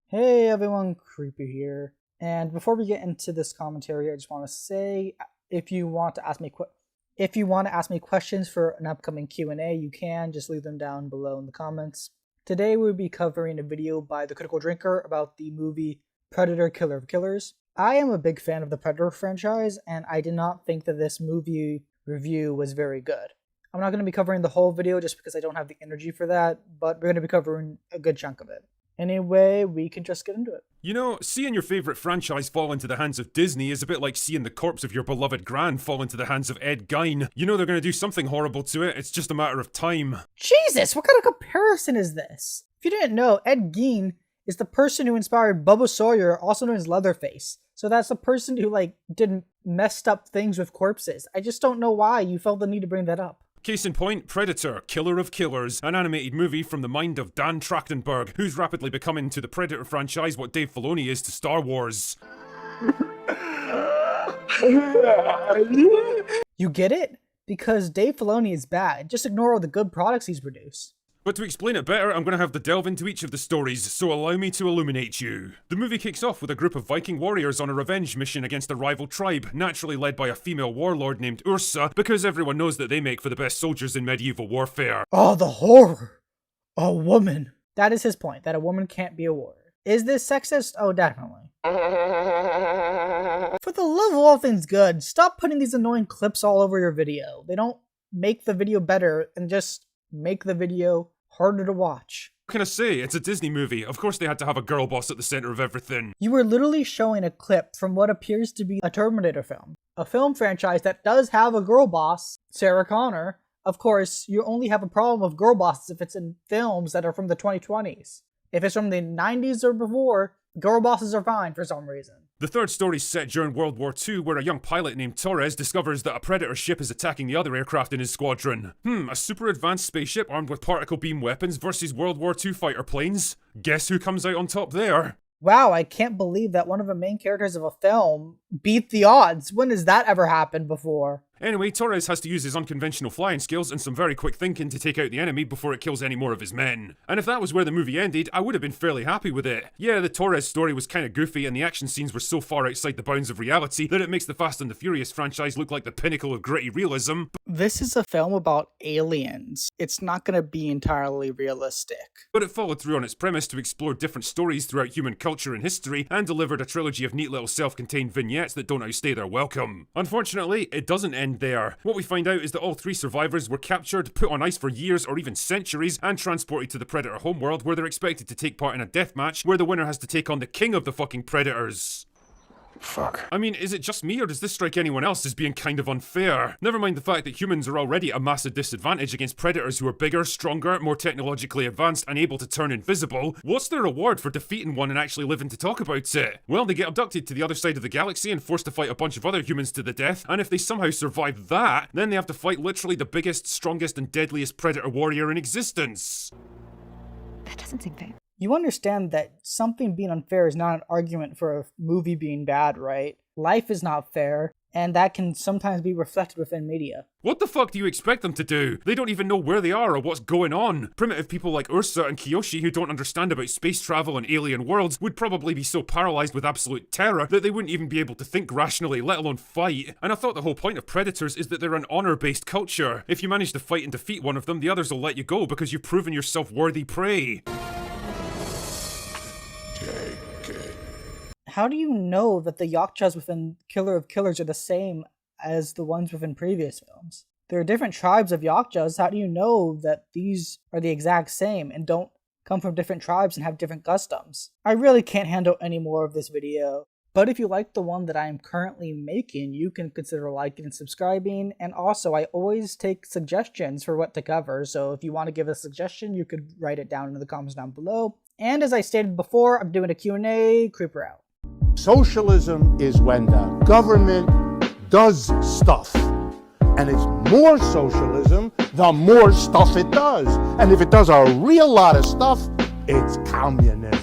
Hey everyone, Creeper here. And before we get into this commentary, I just want to say, if you want to ask me questions for an upcoming Q&A, you can just leave them down below in the comments. Today we'll be covering a video by The Critical Drinker about the movie Predator: Killer of Killers. I am a big fan of the Predator franchise, and I did not think that this movie review was very good. I'm not going to be covering the whole video just because I don't have the energy for that, but we're going to be covering a good chunk of it. Anyway, we can just get into it. You know, seeing your favourite franchise fall into the hands of Disney is a bit like seeing the corpse of your beloved Gran fall into the hands of Ed Gein. You know they're going to do something horrible to it, it's just a matter of time. Jesus, what kind of comparison is this? If you didn't know, Ed Gein is the person who inspired Bubba Sawyer, also known as Leatherface. So that's the person who, did messed up things with corpses. I just don't know why you felt the need to bring that up. Case in point, Predator: Killer of Killers, an animated movie from the mind of Dan Trachtenberg, who's rapidly becoming to the Predator franchise what Dave Filoni is to Star Wars. You get it? Because Dave Filoni is bad. Just ignore all the good products he's produced. But to explain it better, I'm going to have to delve into each of the stories, so allow me to illuminate you. The movie kicks off with a group of Viking warriors on a revenge mission against a rival tribe, naturally led by a female warlord named Ursa, because everyone knows that they make for the best soldiers in medieval warfare. Oh, the horror! A woman. That is his point, that a woman can't be a warrior. Is this sexist? Oh, definitely. For the love of all things good, stop putting these annoying clips all over your video. They don't make the video better, and just make the video harder to watch. What can I say? It's a Disney movie. Of course they had to have a girl boss at the center of everything. You were literally showing a clip from what appears to be a Terminator film. A film franchise that does have a girl boss, Sarah Connor. Of course, you only have a problem with girl bosses if it's in films that are from the 2020s. If it's from the 90s or before, girl bosses are fine for some reason. The third story's set during World War II, where a young pilot named Torres discovers that a Predator ship is attacking the other aircraft in his squadron. A super advanced spaceship armed with particle beam weapons versus World War II fighter planes? Guess who comes out on top there? Wow, I can't believe that one of the main characters of a film beat the odds. When has that ever happened before? Anyway, Torres has to use his unconventional flying skills and some very quick thinking to take out the enemy before it kills any more of his men. And if that was where the movie ended, I would have been fairly happy with it. Yeah, the Torres story was kinda goofy and the action scenes were so far outside the bounds of reality that it makes the Fast and the Furious franchise look like the pinnacle of gritty realism. This is a film about aliens. It's not gonna be entirely realistic. But it followed through on its premise to explore different stories throughout human culture and history, and delivered a trilogy of neat little self-contained vignettes that don't outstay their welcome. Unfortunately, it doesn't end there. What we find out is that all three survivors were captured, put on ice for years or even centuries, and transported to the Predator homeworld where they're expected to take part in a deathmatch where the winner has to take on the king of the fucking Predators. Fuck. I mean, is it just me or does this strike anyone else as being kind of unfair? Never mind the fact that humans are already at a massive disadvantage against predators who are bigger, stronger, more technologically advanced, and able to turn invisible. What's their reward for defeating one and actually living to talk about it? Well, they get abducted to the other side of the galaxy and forced to fight a bunch of other humans to the death, and if they somehow survive that, then they have to fight literally the biggest, strongest, and deadliest predator warrior in existence. That doesn't seem fair. You understand that something being unfair is not an argument for a movie being bad, right? Life is not fair, and that can sometimes be reflected within media. What the fuck do you expect them to do? They don't even know where they are or what's going on. Primitive people like Ursa and Kiyoshi who don't understand about space travel and alien worlds would probably be so paralyzed with absolute terror that they wouldn't even be able to think rationally, let alone fight. And I thought the whole point of Predators is that they're an honor-based culture. If you manage to fight and defeat one of them, the others will let you go because you've proven yourself worthy prey. How do you know that the Yakshas within Killer of Killers are the same as the ones within previous films? There are different tribes of Yakshas. How do you know that these are the exact same and don't come from different tribes and have different customs? I really can't handle any more of this video. But if you like the one that I am currently making, you can consider liking and subscribing. And also, I always take suggestions for what to cover. So if you want to give a suggestion, you could write it down in the comments down below. And as I stated before, I'm doing a Q&A. Creeper out. Socialism is when the government does stuff. And it's more socialism the more stuff it does. And if it does a real lot of stuff, it's communism.